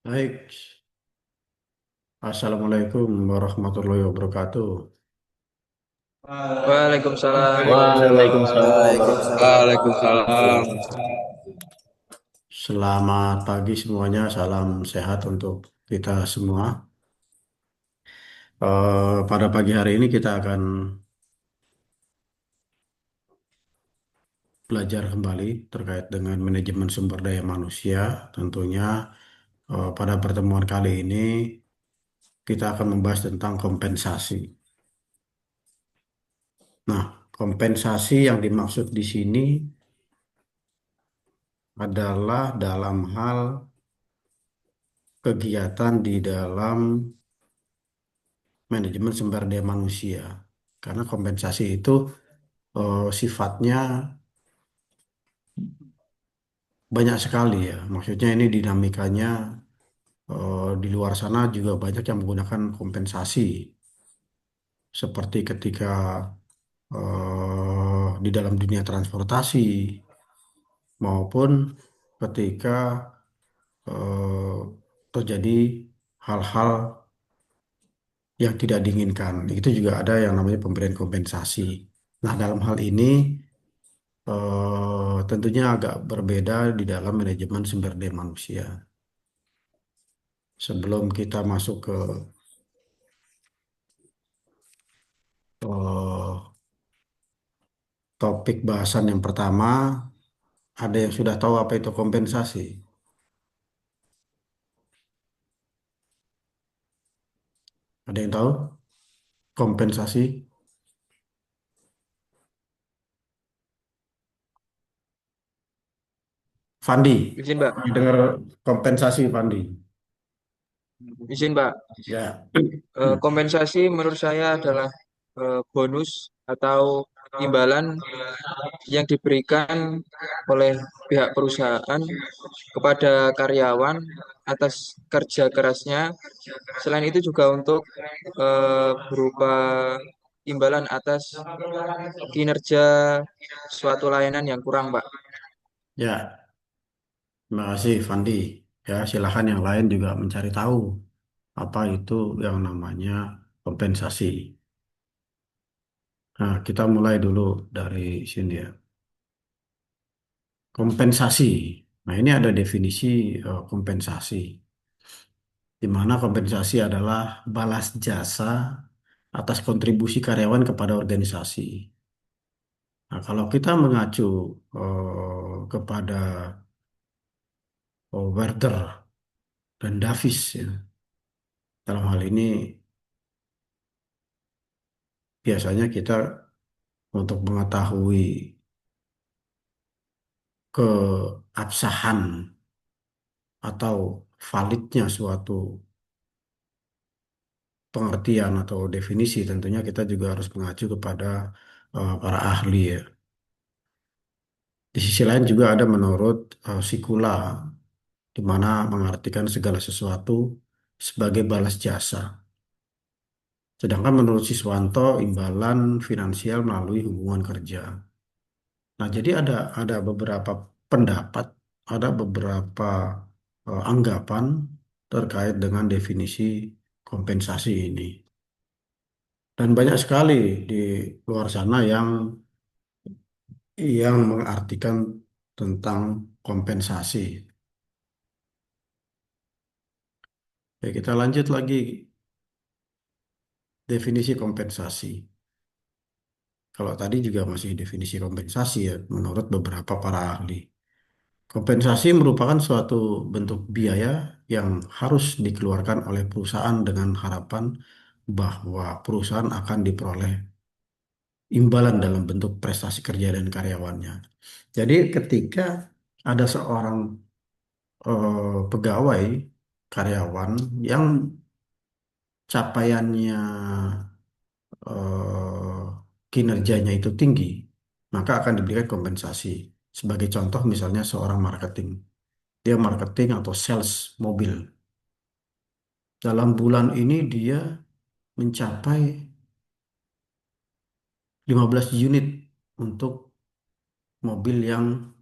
Baik, Assalamualaikum warahmatullahi wabarakatuh. Waalaikumsalam warahmatullahi Waalaikumsalam wabarakatuh. warahmatullahi Waalaikumsalam. wabarakatuh. Selamat pagi semuanya, salam sehat untuk kita semua. Pada pagi hari ini kita akan belajar kembali terkait dengan manajemen sumber daya manusia. Tentunya pada pertemuan kali ini kita akan membahas tentang kompensasi. Nah, kompensasi yang dimaksud di sini adalah dalam hal kegiatan di dalam manajemen sumber daya manusia. Karena kompensasi itu sifatnya banyak sekali ya. Maksudnya ini dinamikanya di luar sana juga banyak yang menggunakan kompensasi. Seperti ketika di dalam dunia transportasi maupun ketika eh, terjadi hal-hal yang tidak diinginkan. Itu juga ada yang namanya pemberian kompensasi. Nah, dalam hal ini tentunya agak berbeda di dalam manajemen sumber daya manusia. Sebelum kita masuk ke topik bahasan yang pertama, ada yang sudah tahu apa itu kompensasi? Ada yang tahu kompensasi? Fandi, Izin, Mbak. dengar kompensasi Fandi? Izin, Mbak. Ya. Kompensasi menurut saya adalah bonus atau imbalan yang diberikan oleh pihak perusahaan kepada karyawan atas kerja kerasnya. Selain itu juga untuk berupa imbalan atas kinerja suatu layanan yang kurang, Mbak. Ya, terima kasih Fandi. Ya, silahkan yang lain juga mencari tahu apa itu yang namanya kompensasi. Nah, kita mulai dulu dari sini ya. Kompensasi. Nah, ini ada definisi kompensasi, di mana kompensasi adalah balas jasa atas kontribusi karyawan kepada organisasi. Nah, kalau kita mengacu kepada Werther dan Davis, ya, dalam hal ini biasanya kita untuk mengetahui keabsahan atau validnya suatu pengertian atau definisi, tentunya kita juga harus mengacu kepada para ahli ya. Di sisi lain juga ada menurut Sikula, di mana mengartikan segala sesuatu sebagai balas jasa. Sedangkan menurut Siswanto, imbalan finansial melalui hubungan kerja. Nah, jadi ada beberapa pendapat, ada beberapa anggapan terkait dengan definisi kompensasi ini. Dan banyak sekali di luar sana yang mengartikan tentang kompensasi. Ya, kita lanjut lagi definisi kompensasi. Kalau tadi juga masih definisi kompensasi ya, menurut beberapa para ahli. Kompensasi merupakan suatu bentuk biaya yang harus dikeluarkan oleh perusahaan dengan harapan bahwa perusahaan akan diperoleh imbalan dalam bentuk prestasi kerja dan karyawannya. Jadi ketika ada seorang pegawai karyawan yang capaiannya kinerjanya itu tinggi, maka akan diberikan kompensasi. Sebagai contoh misalnya seorang marketing, dia marketing atau sales mobil. Dalam bulan ini dia mencapai 15 unit untuk mobil yang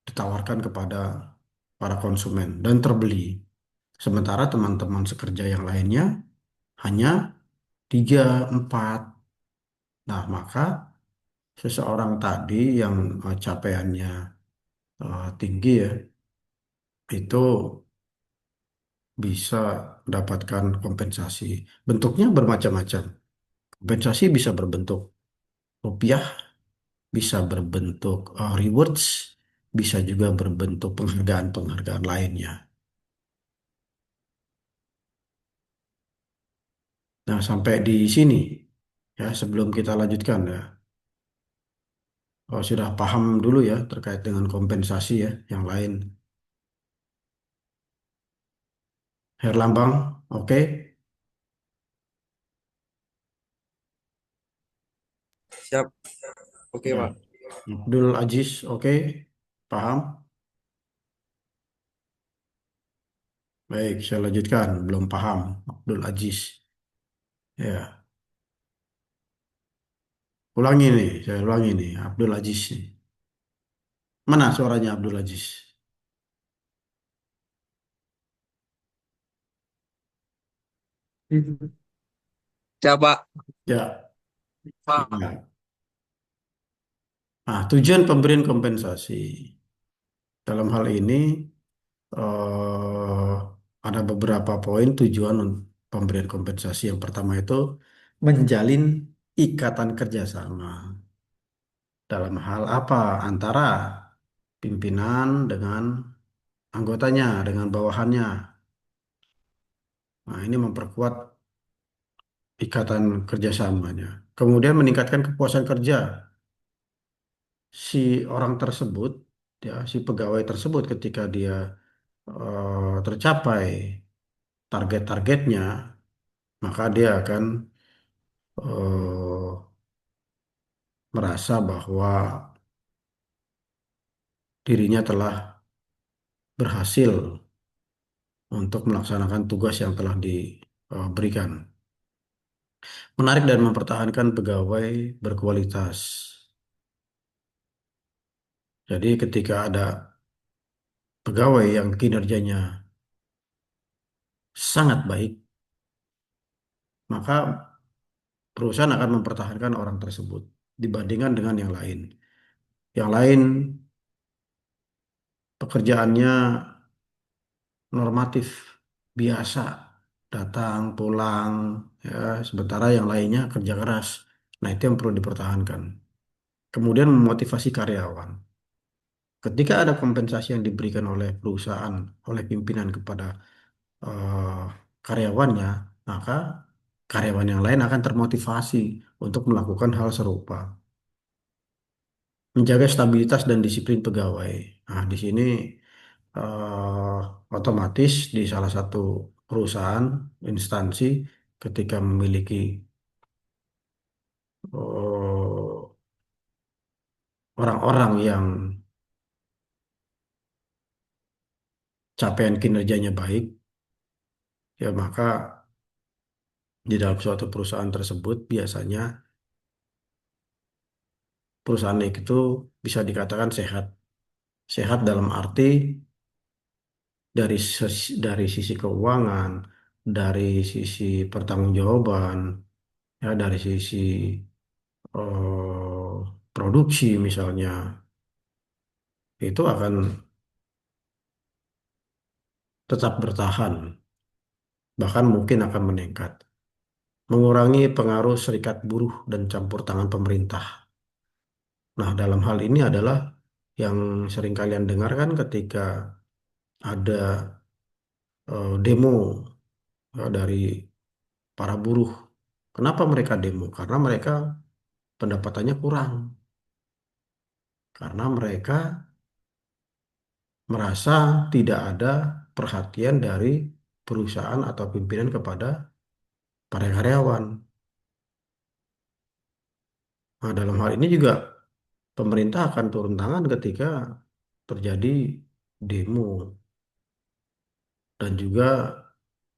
ditawarkan kepada para konsumen dan terbeli. Sementara teman-teman sekerja yang lainnya hanya 3, 4. Nah, maka seseorang tadi yang capaiannya tinggi ya, itu bisa mendapatkan kompensasi. Bentuknya bermacam-macam. Kompensasi bisa berbentuk rupiah, bisa berbentuk rewards, bisa juga berbentuk penghargaan-penghargaan lainnya. Nah, sampai di sini ya sebelum kita lanjutkan ya. Oh, sudah paham dulu ya terkait dengan kompensasi ya yang lain. Herlambang, oke? Siap. Oke, Ya. Pak. Abdul Aziz, oke? Paham? Baik, saya lanjutkan. Belum paham, Abdul Aziz. Ya, ulangi nih, saya ulangi nih, Abdul Aziz nih. Mana suaranya Abdul Aziz? Siap, Pak. Ya, Pak. ya. Nah, tujuan pemberian kompensasi. Dalam hal ini eh, ada beberapa poin tujuan pemberian kompensasi. Yang pertama itu menjalin ikatan kerjasama. Dalam hal apa? Antara pimpinan dengan anggotanya, dengan bawahannya. Nah, ini memperkuat ikatan kerjasamanya. Kemudian meningkatkan kepuasan kerja si orang tersebut, ya, si pegawai tersebut ketika dia tercapai target-targetnya, maka dia akan eh, merasa bahwa dirinya telah berhasil untuk melaksanakan tugas yang telah diberikan. Menarik dan mempertahankan pegawai berkualitas. Jadi ketika ada pegawai yang kinerjanya sangat baik, maka perusahaan akan mempertahankan orang tersebut dibandingkan dengan yang lain. Yang lain pekerjaannya normatif, biasa, datang, pulang, ya, sementara yang lainnya kerja keras. Nah, itu yang perlu dipertahankan. Kemudian memotivasi karyawan. Ketika ada kompensasi yang diberikan oleh perusahaan, oleh pimpinan kepada eh, karyawannya, maka karyawan yang lain akan termotivasi untuk melakukan hal serupa. Menjaga stabilitas dan disiplin pegawai. Nah, di sini eh, otomatis di salah satu perusahaan, instansi, ketika memiliki orang-orang yang capaian kinerjanya baik, ya maka di dalam suatu perusahaan tersebut biasanya perusahaan itu bisa dikatakan sehat. Sehat dalam arti dari sisi keuangan, dari sisi pertanggungjawaban, ya dari sisi produksi misalnya, itu akan tetap bertahan, bahkan mungkin akan meningkat. Mengurangi pengaruh serikat buruh dan campur tangan pemerintah. Nah, dalam hal ini adalah yang sering kalian dengarkan ketika ada demo ya, dari para buruh. Kenapa mereka demo? Karena mereka pendapatannya kurang. Karena mereka merasa tidak ada perhatian dari perusahaan atau pimpinan kepada para karyawan. Nah, dalam hal ini juga pemerintah akan turun tangan ketika terjadi demo dan juga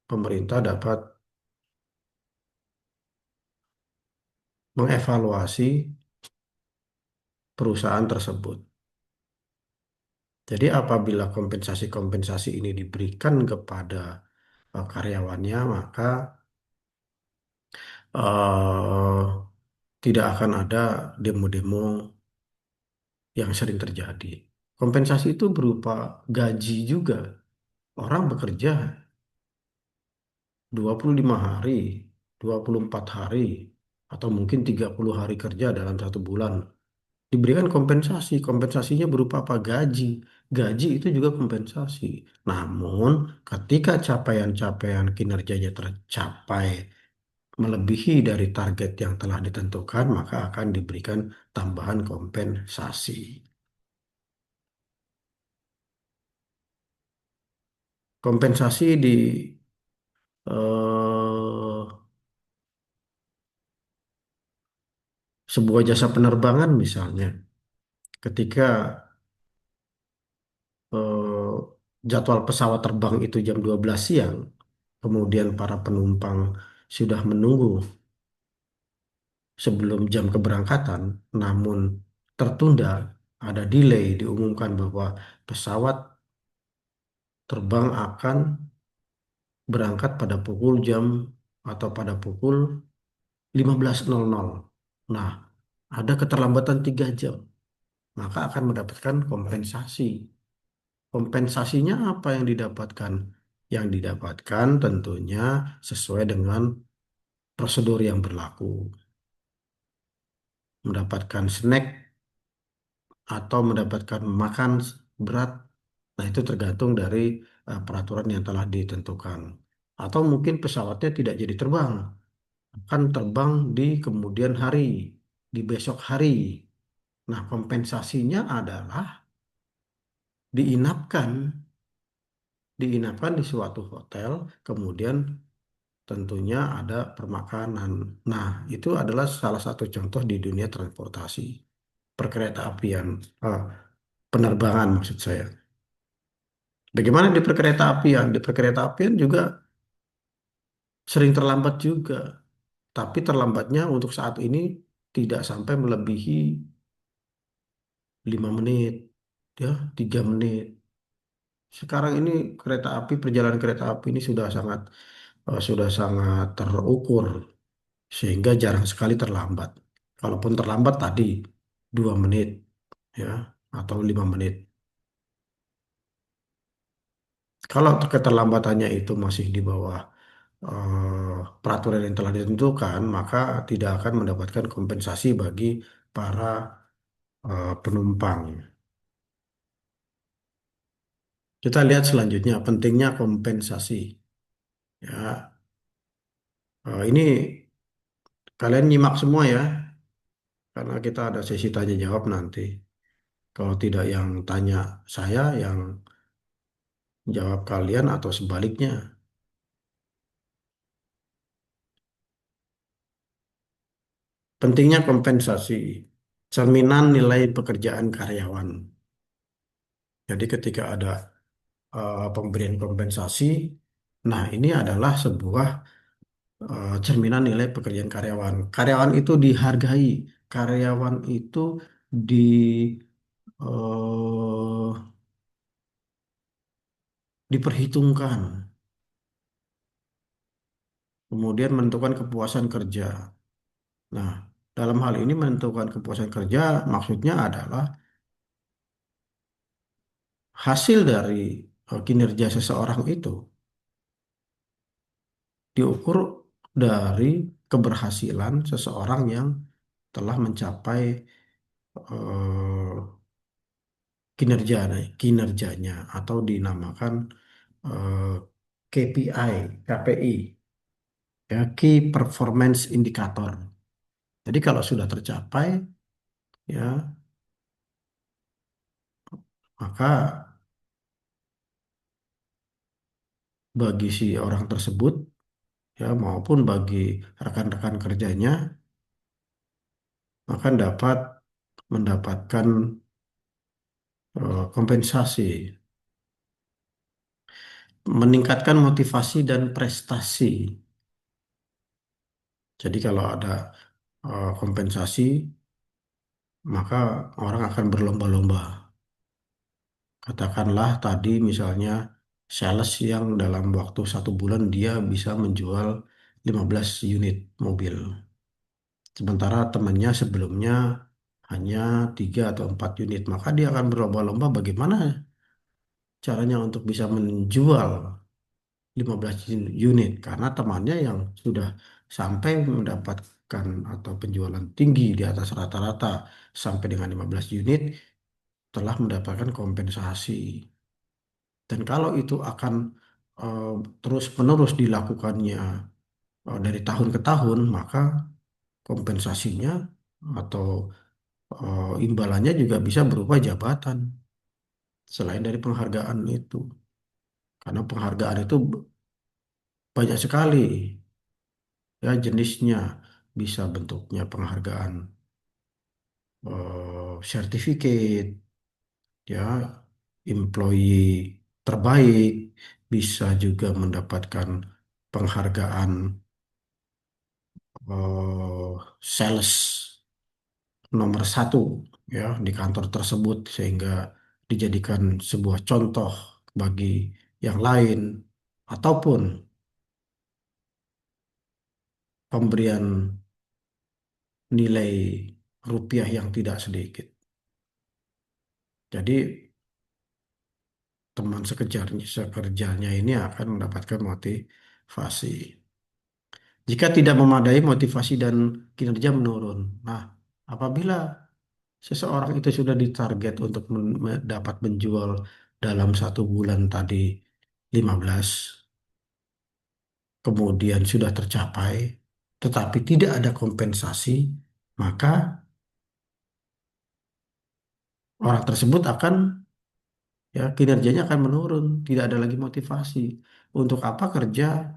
pemerintah dapat mengevaluasi perusahaan tersebut. Jadi apabila kompensasi-kompensasi ini diberikan kepada karyawannya, maka eh, tidak akan ada demo-demo yang sering terjadi. Kompensasi itu berupa gaji juga. Orang bekerja 25 hari, 24 hari, atau mungkin 30 hari kerja dalam satu bulan. Diberikan kompensasi. Kompensasinya berupa apa? Gaji. Gaji itu juga kompensasi. Namun, ketika capaian-capaian kinerjanya tercapai melebihi dari target yang telah ditentukan, maka akan diberikan tambahan kompensasi. Kompensasi di eh, sebuah jasa penerbangan misalnya, ketika eh, jadwal pesawat terbang itu jam 12 siang, kemudian para penumpang sudah menunggu sebelum jam keberangkatan, namun tertunda, ada delay, diumumkan bahwa pesawat terbang akan berangkat pada pukul jam atau pada pukul 15.00. Nah, ada keterlambatan 3 jam, maka akan mendapatkan kompensasi. Kompensasinya apa yang didapatkan? Yang didapatkan tentunya sesuai dengan prosedur yang berlaku. Mendapatkan snack atau mendapatkan makan berat. Nah, itu tergantung dari peraturan yang telah ditentukan. Atau mungkin pesawatnya tidak jadi terbang, akan terbang di kemudian hari, di besok hari. Nah, kompensasinya adalah diinapkan, diinapkan di suatu hotel, kemudian tentunya ada permakanan. Nah, itu adalah salah satu contoh di dunia transportasi, perkeretaapian, ah, penerbangan maksud saya. Bagaimana di perkeretaapian? Di perkeretaapian juga sering terlambat juga, tapi terlambatnya untuk saat ini tidak sampai melebihi 5 menit, ya 3 menit. Sekarang ini kereta api, perjalanan kereta api ini sudah sangat terukur sehingga jarang sekali terlambat. Kalaupun terlambat tadi 2 menit, ya, atau 5 menit. Kalau keterlambatannya itu masih di bawah peraturan yang telah ditentukan, maka tidak akan mendapatkan kompensasi bagi para penumpang. Kita lihat selanjutnya, pentingnya kompensasi. Ya, ini kalian nyimak semua ya, karena kita ada sesi tanya jawab nanti. Kalau tidak yang tanya saya, yang jawab kalian atau sebaliknya. Pentingnya kompensasi, cerminan nilai pekerjaan karyawan. Jadi ketika ada pemberian kompensasi, nah ini adalah sebuah cerminan nilai pekerjaan karyawan. Karyawan itu dihargai, karyawan itu di eh, diperhitungkan, kemudian menentukan kepuasan kerja. Nah, dalam hal ini menentukan kepuasan kerja maksudnya adalah hasil dari kinerja seseorang itu diukur dari keberhasilan seseorang yang telah mencapai kinerja kinerjanya atau dinamakan eh, KPI, KPI, ya Key Performance Indicator. Jadi kalau sudah tercapai, ya maka bagi si orang tersebut, ya maupun bagi rekan-rekan kerjanya, maka dapat mendapatkan kompensasi, meningkatkan motivasi dan prestasi. Jadi kalau ada kompensasi, maka orang akan berlomba-lomba. Katakanlah tadi misalnya sales yang dalam waktu 1 bulan dia bisa menjual 15 unit mobil. Sementara temannya sebelumnya hanya 3 atau 4 unit. Maka dia akan berlomba-lomba bagaimana caranya untuk bisa menjual 15 unit. Karena temannya yang sudah sampai mendapatkan atau penjualan tinggi di atas rata-rata sampai dengan 15 unit telah mendapatkan kompensasi. Dan kalau itu akan eh, terus-menerus dilakukannya dari tahun ke tahun, maka kompensasinya atau imbalannya juga bisa berupa jabatan selain dari penghargaan itu. Karena penghargaan itu banyak sekali ya jenisnya. Bisa bentuknya penghargaan sertifikat, ya, employee terbaik, bisa juga mendapatkan penghargaan sales nomor satu ya di kantor tersebut sehingga dijadikan sebuah contoh bagi yang lain ataupun pemberian nilai rupiah yang tidak sedikit. Jadi teman sekerjanya ini akan mendapatkan motivasi. Jika tidak memadai, motivasi dan kinerja menurun. Nah, apabila seseorang itu sudah ditarget untuk dapat menjual dalam 1 bulan tadi 15, kemudian sudah tercapai, tetapi tidak ada kompensasi, maka orang tersebut akan, ya, kinerjanya akan menurun, tidak ada lagi motivasi. Untuk apa kerja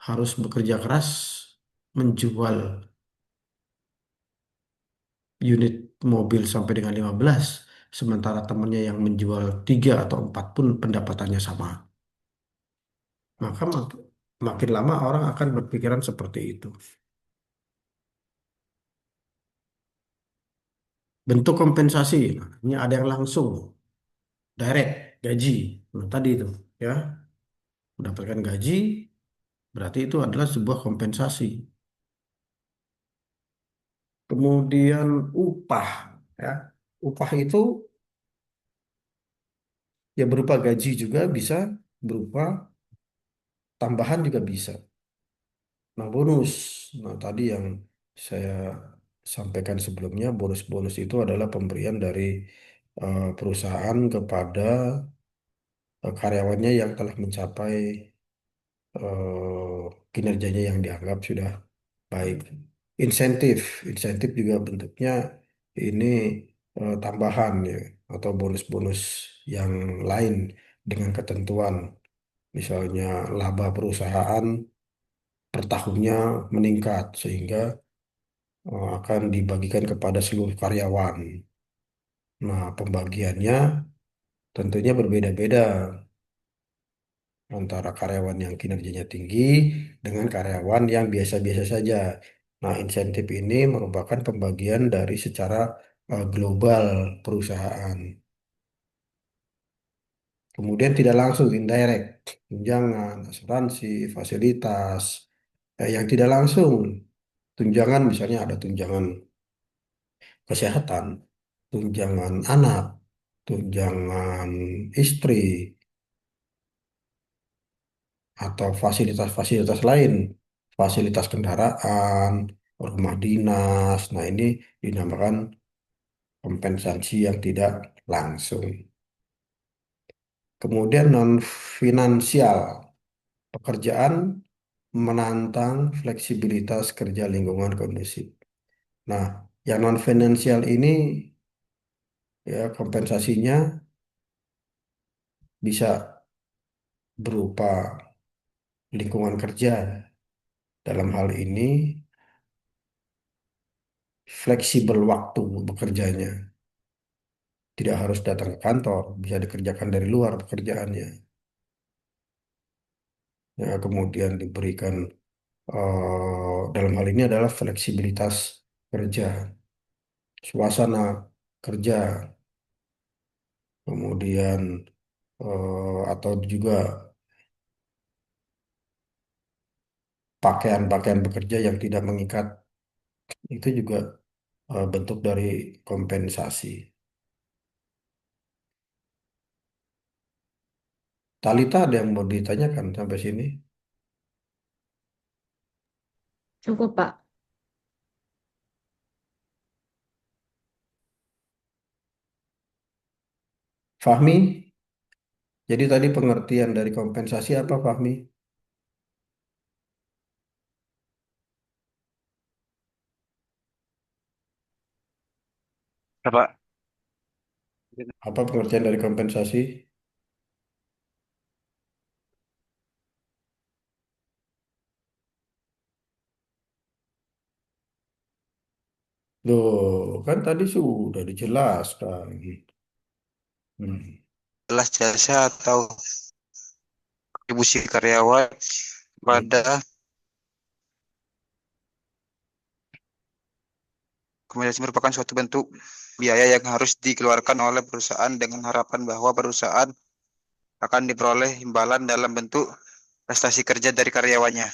harus bekerja keras menjual unit mobil sampai dengan 15, sementara temannya yang menjual 3 atau 4 pun pendapatannya sama. Maka makin lama orang akan berpikiran seperti itu. Bentuk kompensasi, nah, ini ada yang langsung, direct, gaji. Nah, tadi itu, ya, mendapatkan gaji, berarti itu adalah sebuah kompensasi. Kemudian upah, ya. Upah itu ya berupa gaji juga bisa, berupa tambahan juga bisa. Nah, bonus. Nah, tadi yang saya sampaikan sebelumnya, bonus-bonus itu adalah pemberian dari perusahaan kepada karyawannya yang telah mencapai kinerjanya yang dianggap sudah baik. Insentif, insentif juga bentuknya ini tambahan ya, atau bonus-bonus yang lain dengan ketentuan. Misalnya laba perusahaan per tahunnya meningkat sehingga akan dibagikan kepada seluruh karyawan. Nah, pembagiannya tentunya berbeda-beda antara karyawan yang kinerjanya tinggi dengan karyawan yang biasa-biasa saja. Nah, insentif ini merupakan pembagian dari secara global perusahaan. Kemudian tidak langsung indirect, tunjangan, asuransi, fasilitas. Yang tidak langsung, tunjangan misalnya ada tunjangan kesehatan, tunjangan anak, tunjangan istri, atau fasilitas-fasilitas lain, fasilitas kendaraan, rumah dinas. Nah, ini dinamakan kompensasi yang tidak langsung. Kemudian non finansial, pekerjaan menantang fleksibilitas kerja lingkungan kondusif. Nah, yang non finansial ini ya kompensasinya bisa berupa lingkungan kerja. Dalam hal ini fleksibel waktu bekerjanya. Tidak harus datang ke kantor, bisa dikerjakan dari luar pekerjaannya. Ya, kemudian diberikan dalam hal ini adalah fleksibilitas kerja, suasana kerja, kemudian atau juga pakaian-pakaian bekerja yang tidak mengikat, itu juga bentuk dari kompensasi. Talita ada yang mau ditanyakan sampai sini? Cukup, Pak. Fahmi, jadi tadi pengertian dari kompensasi apa, Fahmi? Pak. Apa pengertian dari kompensasi? Loh, kan tadi sudah dijelaskan. Hmm. Jelas jasa atau kontribusi karyawan pada kompensasi merupakan suatu bentuk biaya yang harus dikeluarkan oleh perusahaan dengan harapan bahwa perusahaan akan diperoleh imbalan dalam bentuk prestasi kerja dari karyawannya.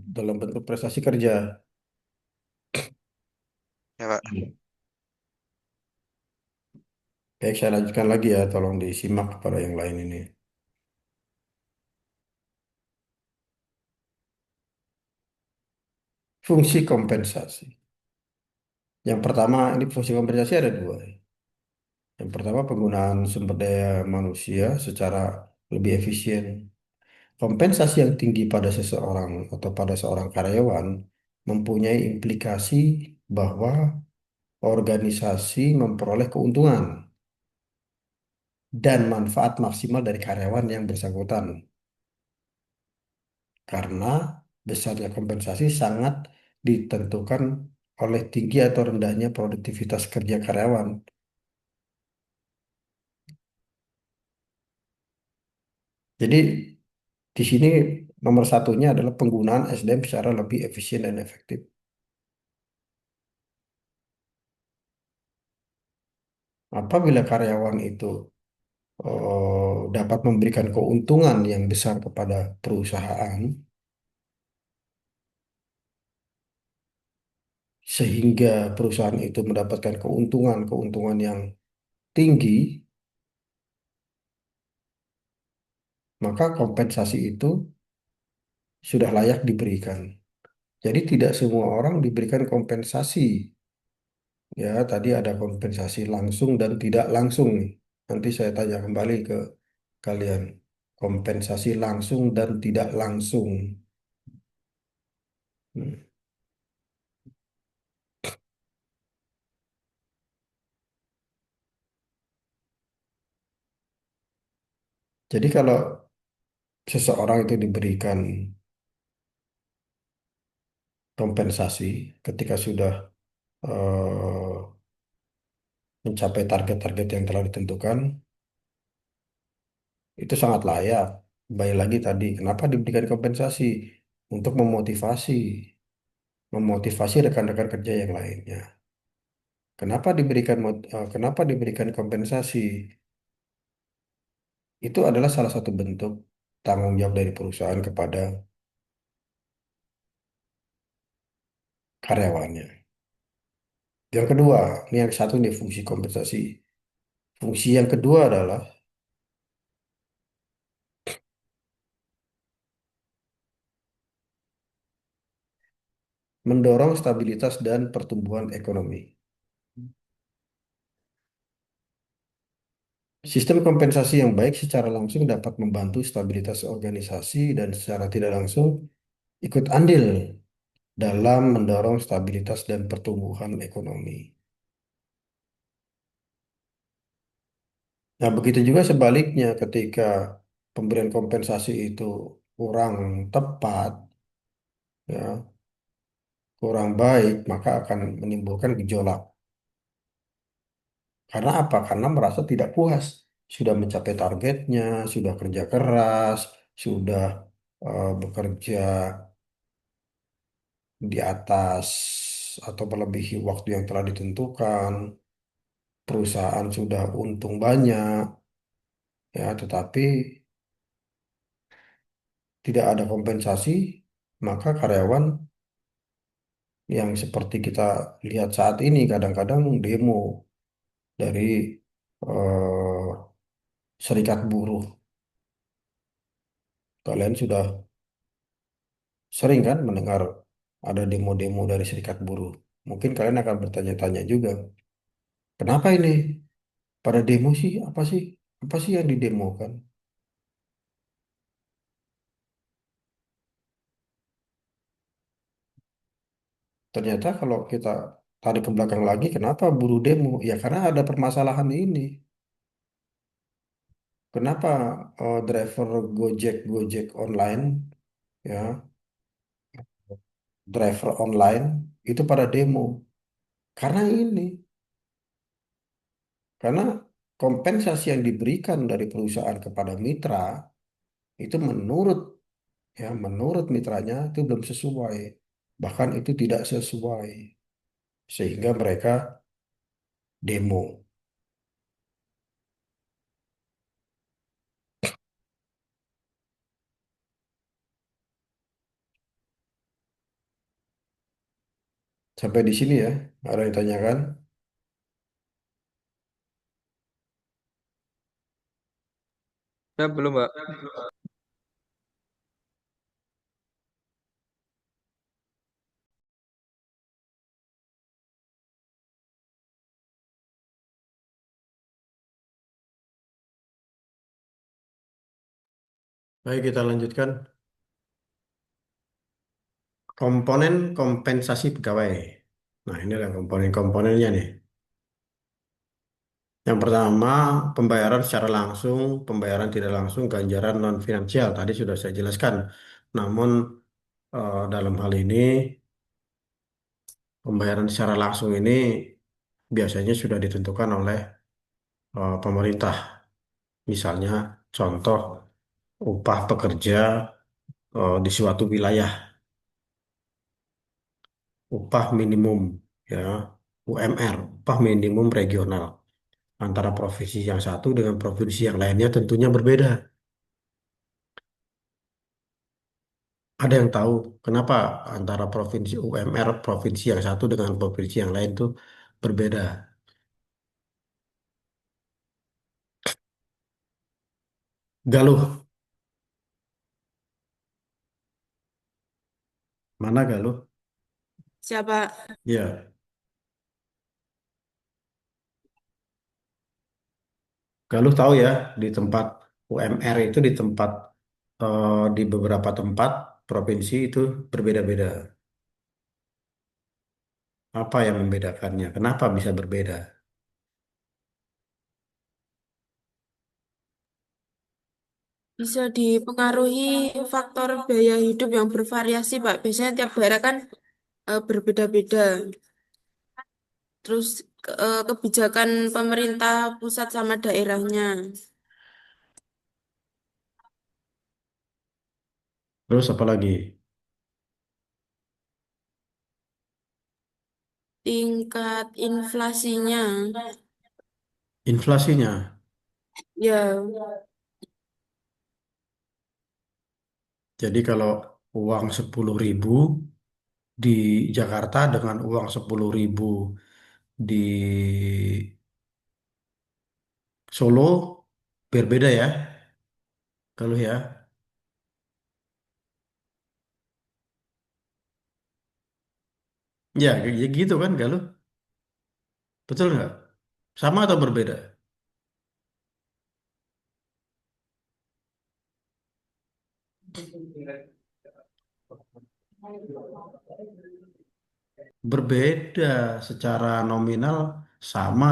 Dalam bentuk prestasi kerja. Ya, Pak. Hmm. Baik, saya lanjutkan lagi ya, tolong disimak kepada yang lain ini. Fungsi kompensasi. Yang pertama, ini fungsi kompensasi ada dua. Yang pertama, penggunaan sumber daya manusia secara lebih efisien. Kompensasi yang tinggi pada seseorang atau pada seorang karyawan mempunyai implikasi bahwa organisasi memperoleh keuntungan dan manfaat maksimal dari karyawan yang bersangkutan. Karena besarnya kompensasi sangat ditentukan oleh tinggi atau rendahnya produktivitas kerja karyawan. Jadi di sini nomor satunya adalah penggunaan SDM secara lebih efisien dan efektif. Apabila karyawan itu dapat memberikan keuntungan yang besar kepada perusahaan, sehingga perusahaan itu mendapatkan keuntungan-keuntungan yang tinggi, maka kompensasi itu sudah layak diberikan. Jadi tidak semua orang diberikan kompensasi. Ya, tadi ada kompensasi langsung dan tidak langsung nih. Nanti saya tanya kembali ke kalian. Kompensasi langsung dan tidak langsung. Hmm. Jadi kalau seseorang itu diberikan kompensasi ketika sudah eh, mencapai target-target yang telah ditentukan, itu sangat layak. Baik lagi tadi, kenapa diberikan kompensasi? Untuk memotivasi rekan-rekan kerja yang lainnya. Kenapa diberikan kompensasi? Itu adalah salah satu bentuk tanggung jawab dari perusahaan kepada karyawannya. Yang kedua, ini yang satu nih fungsi kompensasi. Fungsi yang kedua adalah mendorong stabilitas dan pertumbuhan ekonomi. Sistem kompensasi yang baik secara langsung dapat membantu stabilitas organisasi dan secara tidak langsung ikut andil dalam mendorong stabilitas dan pertumbuhan ekonomi. Nah, begitu juga sebaliknya ketika pemberian kompensasi itu kurang tepat, ya, kurang baik, maka akan menimbulkan gejolak. Karena apa? Karena merasa tidak puas, sudah mencapai targetnya, sudah kerja keras, sudah bekerja di atas atau melebihi waktu yang telah ditentukan. perusahaan sudah untung banyak, ya, tetapi tidak ada kompensasi, maka karyawan yang seperti kita lihat saat ini kadang-kadang demo dari eh, serikat buruh. Kalian sudah sering kan mendengar ada demo-demo dari serikat buruh. Mungkin kalian akan bertanya-tanya juga, kenapa ini pada demo sih? Apa sih? Apa sih yang didemokan? Ternyata kalau kita tarik ke belakang lagi, kenapa buruh demo? Ya karena ada permasalahan ini. Kenapa driver Gojek online, ya, driver online itu pada demo? Karena ini, karena kompensasi yang diberikan dari perusahaan kepada mitra itu menurut mitranya itu belum sesuai. Bahkan itu tidak sesuai. Sehingga mereka demo. Sampai di sini ya, ada yang tanyakan? Ya, belum, Mbak. Baik, kita lanjutkan. Komponen kompensasi pegawai. Nah, ini adalah komponen-komponennya nih. Yang pertama, pembayaran secara langsung, pembayaran tidak langsung, ganjaran non-finansial. Tadi sudah saya jelaskan. Namun, dalam hal ini, pembayaran secara langsung ini biasanya sudah ditentukan oleh pemerintah. Misalnya, contoh upah pekerja di suatu wilayah, upah minimum, ya, UMR, upah minimum regional. Antara provinsi yang satu dengan provinsi yang lainnya tentunya berbeda. Ada yang tahu kenapa antara provinsi UMR provinsi yang satu dengan provinsi yang lain tuh berbeda? Galuh, mana Galuh? Siapa? Ya, Galuh tahu ya, di tempat UMR itu di tempat di beberapa tempat provinsi itu berbeda-beda. Apa yang membedakannya? Kenapa bisa berbeda? Bisa dipengaruhi faktor biaya hidup yang bervariasi, Pak. Biasanya tiap daerah kan berbeda-beda. Terus kebijakan pemerintah pusat sama daerahnya. Terus apa lagi? Tingkat inflasinya. Inflasinya. Ya, Jadi kalau uang 10.000 di Jakarta dengan uang 10.000 di Solo berbeda ya, kalau ya. Ya, ya gitu kan kalau betul nggak? Sama atau berbeda? Berbeda secara nominal sama,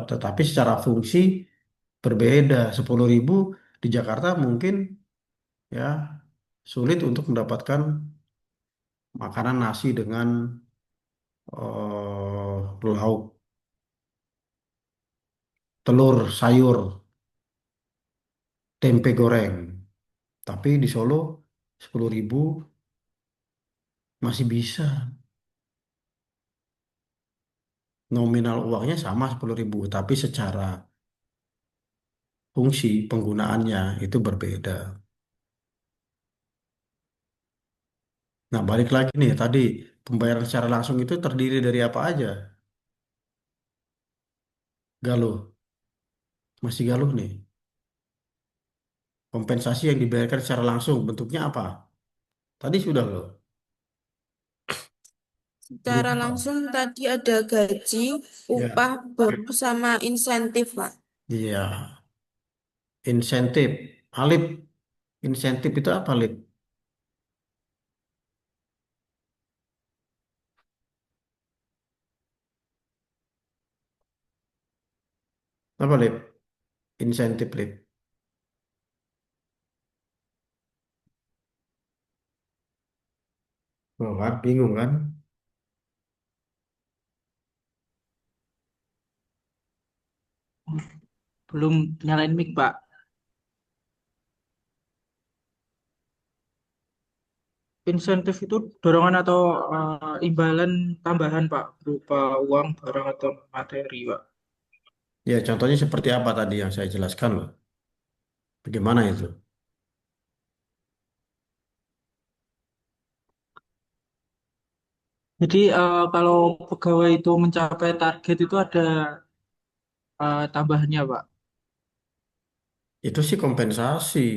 tetapi secara fungsi berbeda. 10.000 di Jakarta mungkin ya sulit untuk mendapatkan makanan nasi dengan lauk telur sayur tempe goreng. Tapi di Solo 10.000 masih bisa. Nominal uangnya sama 10.000, tapi secara fungsi penggunaannya itu berbeda. Nah, balik lagi nih tadi pembayaran secara langsung itu terdiri dari apa aja? Galuh, masih galuh nih. Kompensasi yang dibayarkan secara langsung bentuknya apa? Tadi sudah loh. Secara Berupa apa? langsung tadi ada gaji, Ya, upah, bonus, sama insentif, Pak. iya. Insentif. Alip, insentif itu apa, Lip? Apa, Lip? Insentif, Lip. Oh, kan? Bingung kan? Belum nyalain mic, Pak. Insentif itu dorongan atau imbalan tambahan, Pak, berupa uang, barang, atau materi, Pak. Ya, contohnya seperti apa tadi yang saya jelaskan loh. Bagaimana itu? Jadi kalau pegawai itu mencapai target itu ada tambahannya, Pak. Itu sih kompensasi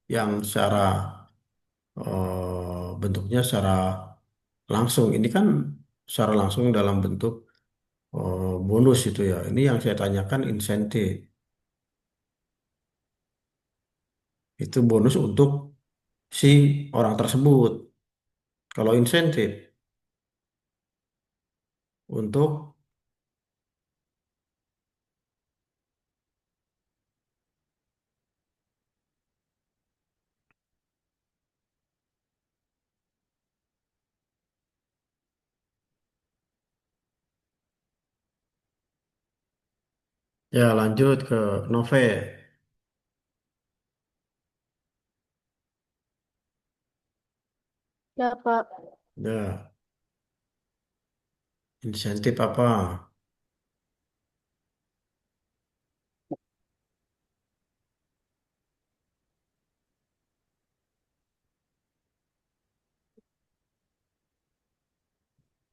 yang secara bentuknya secara langsung. Ini kan secara langsung dalam bentuk bonus itu ya. Ini yang saya tanyakan insentif. Itu bonus untuk si orang tersebut. Kalau insentif untuk ya lanjut ke Nove. Ya, Pak. Ya, insentif apa?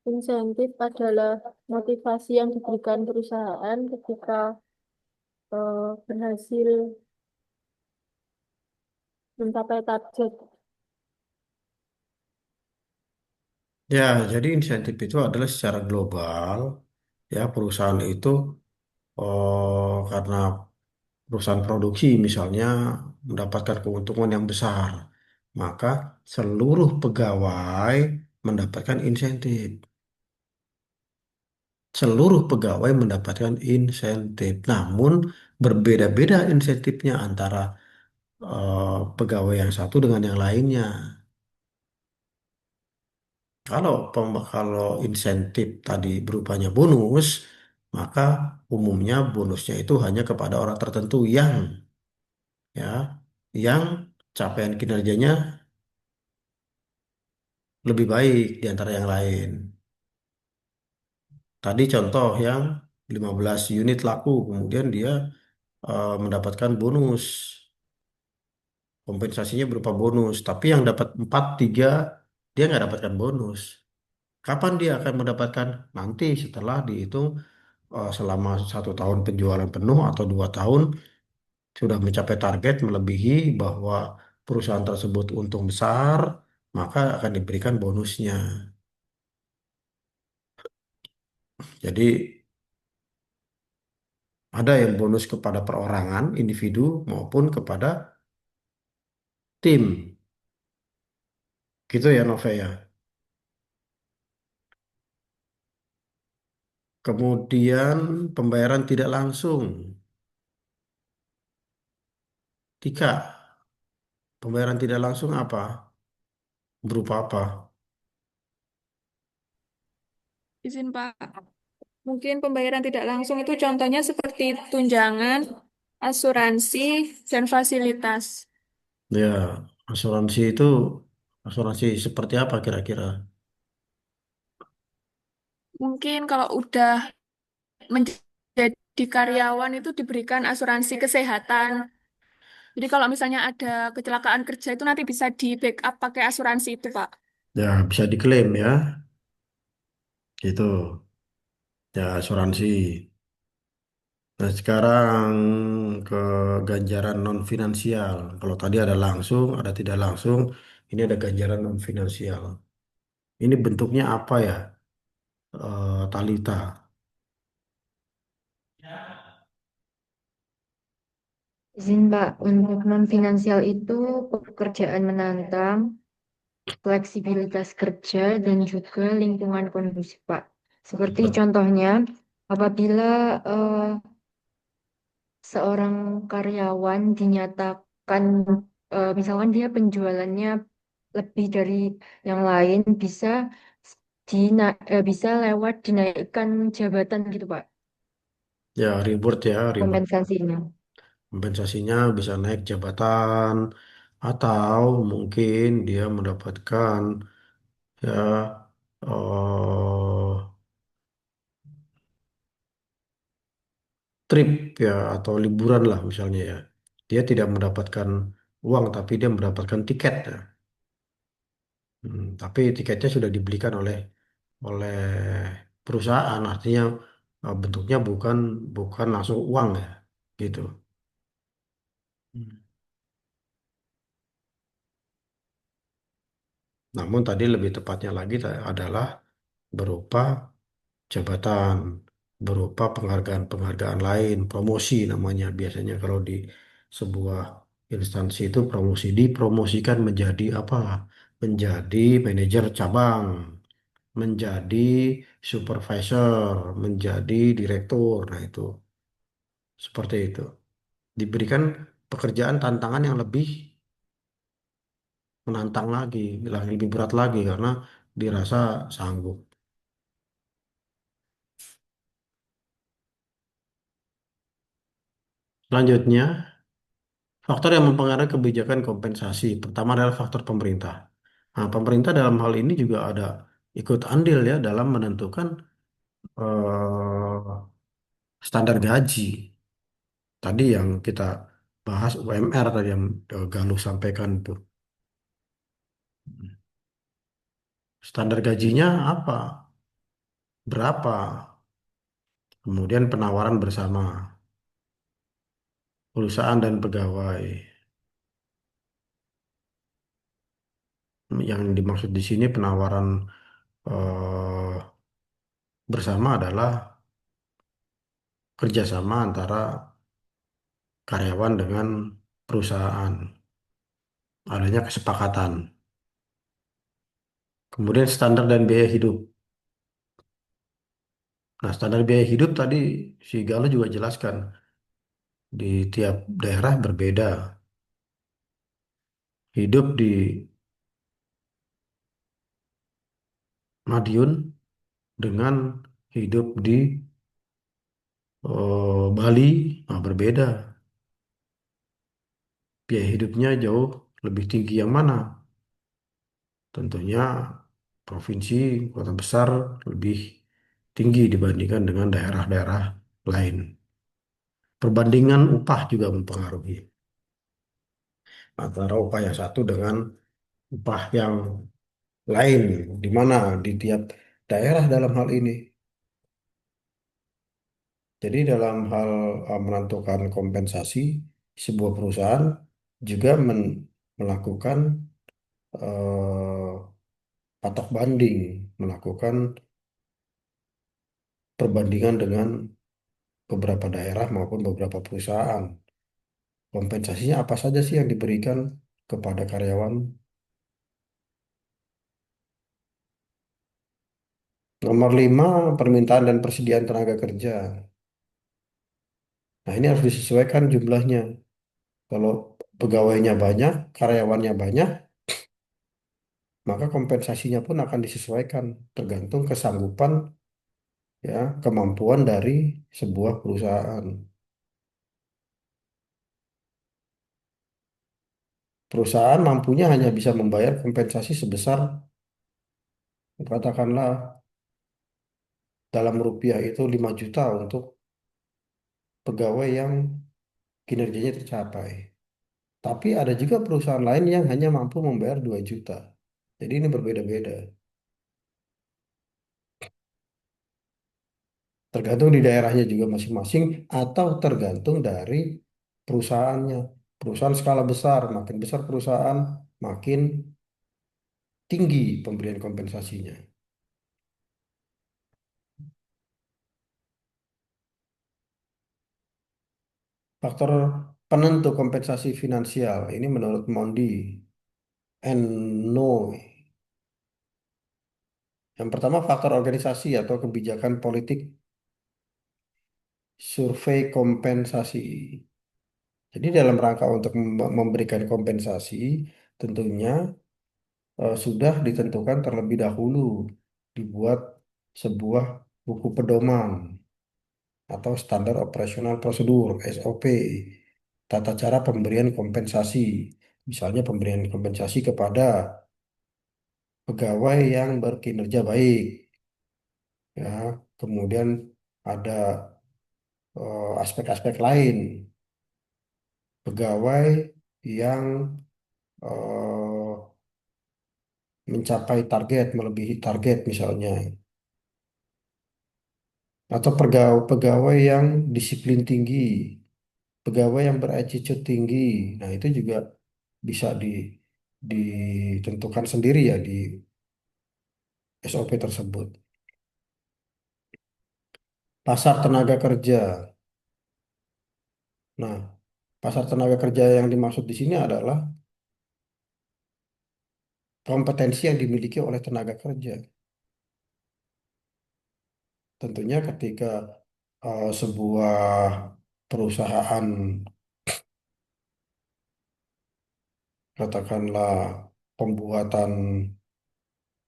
Insentif adalah motivasi yang diberikan perusahaan ketika berhasil mencapai target. Ya, jadi insentif itu adalah secara global ya perusahaan itu karena perusahaan produksi misalnya mendapatkan keuntungan yang besar, maka seluruh pegawai mendapatkan insentif. Seluruh pegawai mendapatkan insentif, namun berbeda-beda insentifnya antara pegawai yang satu dengan yang lainnya. Kalau insentif tadi berupanya bonus, maka umumnya bonusnya itu hanya kepada orang tertentu ya yang capaian kinerjanya lebih baik di antara yang lain. Tadi contoh yang 15 unit laku, kemudian dia mendapatkan bonus, kompensasinya berupa bonus. Tapi yang dapat 4, 3, dia nggak dapatkan bonus. Kapan dia akan mendapatkan? Nanti setelah dihitung selama 1 tahun penjualan penuh atau 2 tahun sudah mencapai target melebihi bahwa perusahaan tersebut untung besar, maka akan diberikan bonusnya. Jadi ada yang bonus kepada perorangan, individu maupun kepada tim. Gitu ya Nove ya. Kemudian pembayaran tidak langsung. Tika, pembayaran tidak langsung apa? Berupa apa? Izin, Pak. Mungkin pembayaran tidak langsung itu contohnya seperti tunjangan, asuransi, dan fasilitas. Ya, asuransi itu asuransi seperti apa kira-kira? Mungkin kalau udah menjadi karyawan itu diberikan asuransi kesehatan. Jadi kalau misalnya ada kecelakaan kerja itu nanti bisa di backup pakai asuransi itu, Pak. Ya, bisa diklaim ya, gitu. Ya, asuransi. Nah, sekarang ke ganjaran non finansial. Kalau tadi ada langsung, ada tidak langsung, ini ada ganjaran non finansial. Ini bentuknya apa ya, Talita? Izin Pak, untuk non-finansial itu pekerjaan menantang, fleksibilitas kerja, dan juga lingkungan kondusif Pak. Seperti contohnya, apabila seorang karyawan dinyatakan, misalkan dia penjualannya lebih dari yang lain, bisa lewat dinaikkan jabatan gitu Pak, Ya, reward ya, reward. kompensasinya. Kompensasinya bisa naik jabatan atau mungkin dia mendapatkan ya trip ya atau liburan lah misalnya ya. Dia tidak mendapatkan uang tapi dia mendapatkan tiket ya. Tapi tiketnya sudah dibelikan oleh oleh perusahaan artinya bentuknya bukan bukan langsung uang ya gitu. Hmm. Namun tadi lebih tepatnya lagi adalah berupa jabatan, berupa penghargaan-penghargaan lain, promosi namanya biasanya kalau di sebuah instansi itu promosi dipromosikan menjadi apa? Menjadi manajer cabang, menjadi supervisor, menjadi direktur. Nah, itu seperti itu. Diberikan pekerjaan tantangan yang lebih menantang lagi, lebih berat lagi karena dirasa sanggup. Selanjutnya, faktor yang mempengaruhi kebijakan kompensasi. Pertama adalah faktor pemerintah. Nah, pemerintah dalam hal ini juga ada ikut andil ya dalam menentukan standar gaji. Tadi yang kita bahas UMR tadi yang Galuh sampaikan itu. Standar gajinya apa? Berapa? Kemudian penawaran bersama perusahaan dan pegawai. Yang dimaksud di sini penawaran eh, bersama adalah kerjasama antara karyawan dengan perusahaan, adanya kesepakatan. Kemudian standar dan biaya hidup. Nah, standar biaya hidup tadi si Galuh juga jelaskan di tiap daerah berbeda. Hidup di Madiun dengan hidup di Bali, nah, berbeda. Biaya hidupnya jauh lebih tinggi yang mana? Tentunya provinsi, kota besar lebih tinggi dibandingkan dengan daerah-daerah lain. Perbandingan upah juga mempengaruhi antara upah yang satu dengan upah yang lain, di mana di tiap daerah dalam hal ini. Jadi dalam hal menentukan kompensasi, sebuah perusahaan juga melakukan patok banding, melakukan perbandingan dengan beberapa daerah maupun beberapa perusahaan. Kompensasinya apa saja sih yang diberikan kepada karyawan? Nomor 5, permintaan dan persediaan tenaga kerja. Nah, ini harus disesuaikan jumlahnya. Kalau pegawainya banyak, karyawannya banyak, maka kompensasinya pun akan disesuaikan tergantung kesanggupan ya, kemampuan dari sebuah perusahaan. Perusahaan mampunya hanya bisa membayar kompensasi sebesar katakanlah dalam rupiah itu 5 juta untuk pegawai yang kinerjanya tercapai. Tapi ada juga perusahaan lain yang hanya mampu membayar 2 juta. Jadi ini berbeda-beda. Tergantung di daerahnya juga masing-masing atau tergantung dari perusahaannya. Perusahaan skala besar, makin besar perusahaan, makin tinggi pemberian kompensasinya. Faktor penentu kompensasi finansial ini menurut Mondi and Noy. Yang pertama faktor organisasi atau kebijakan politik survei kompensasi. Jadi dalam rangka untuk memberikan kompensasi tentunya sudah ditentukan terlebih dahulu dibuat sebuah buku pedoman atau standar operasional prosedur SOP tata cara pemberian kompensasi. Misalnya pemberian kompensasi kepada pegawai yang berkinerja baik, ya. Kemudian ada aspek-aspek lain, pegawai yang eh, mencapai target, melebihi target misalnya, atau pegawai yang disiplin tinggi, pegawai yang berattitude tinggi. Nah, itu juga bisa ditentukan sendiri ya di SOP tersebut. Pasar tenaga kerja. Nah, pasar tenaga kerja yang dimaksud di sini adalah kompetensi yang dimiliki oleh tenaga kerja. Tentunya ketika sebuah perusahaan, katakanlah pembuatan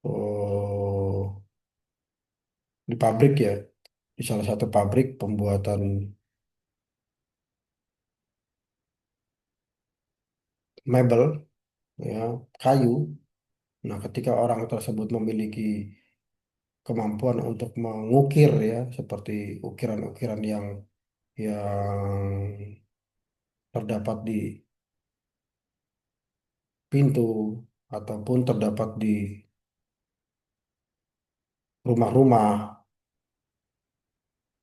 oh, di pabrik ya, di salah satu pabrik pembuatan mebel, ya, kayu. Nah, ketika orang tersebut memiliki kemampuan untuk mengukir ya, seperti ukiran-ukiran yang terdapat di pintu ataupun terdapat di rumah-rumah.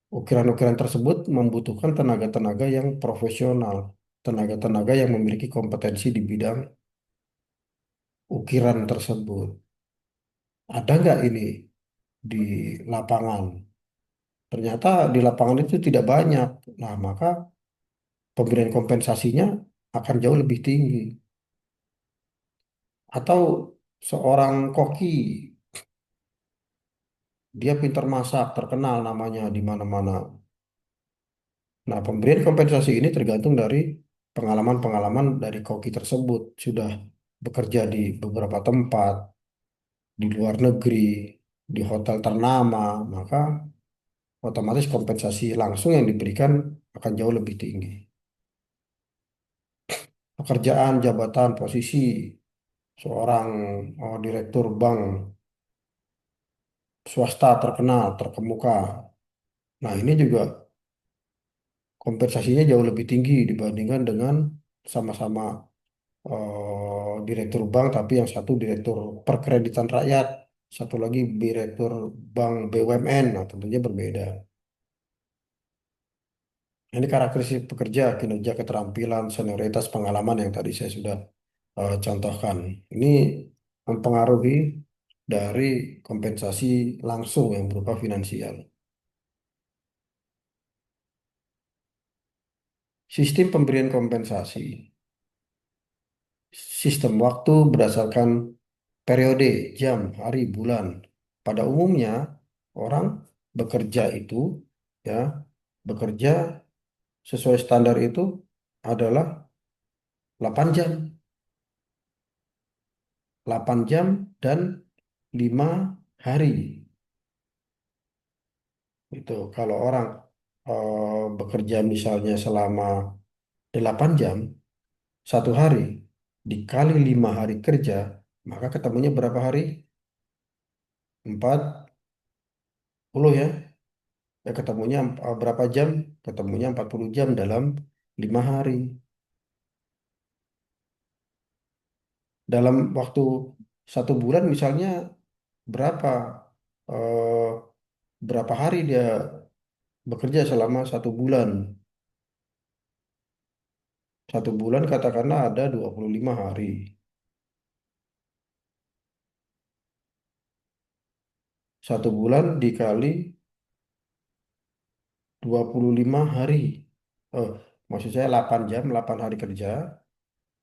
Ukiran-ukiran tersebut membutuhkan tenaga-tenaga yang profesional, tenaga-tenaga yang memiliki kompetensi di bidang ukiran tersebut. Ada nggak ini di lapangan? Ternyata di lapangan itu tidak banyak. Nah, maka pemberian kompensasinya akan jauh lebih tinggi. Atau seorang koki, dia pintar masak, terkenal namanya di mana-mana. Nah, pemberian kompensasi ini tergantung dari pengalaman-pengalaman dari koki tersebut. Sudah bekerja di beberapa tempat, di luar negeri, di hotel ternama, maka otomatis kompensasi langsung yang diberikan akan jauh lebih tinggi. Pekerjaan, jabatan, posisi seorang direktur bank swasta terkenal, terkemuka. Nah, ini juga kompensasinya jauh lebih tinggi dibandingkan dengan sama-sama direktur bank, tapi yang satu direktur perkreditan rakyat, satu lagi direktur bank BUMN. Nah, tentunya berbeda. Ini karakteristik pekerja, kinerja, keterampilan, senioritas, pengalaman yang tadi saya sudah contohkan. Ini mempengaruhi dari kompensasi langsung yang berupa finansial. Sistem pemberian kompensasi. Sistem waktu berdasarkan periode, jam, hari, bulan. Pada umumnya orang bekerja itu ya, bekerja sesuai standar itu adalah 8 jam. 8 jam dan 5 hari. Itu kalau orang bekerja misalnya selama 8 jam satu hari dikali 5 hari kerja, maka ketemunya berapa hari? 40 ya. ketemunya berapa jam? Ketemunya 40 jam dalam 5 hari. Dalam waktu 1 bulan misalnya berapa eh, berapa hari dia bekerja selama 1 bulan? 1 bulan katakanlah ada 25 hari. 1 bulan dikali 25 hari. Eh, Maksud saya 8 jam, 8 hari kerja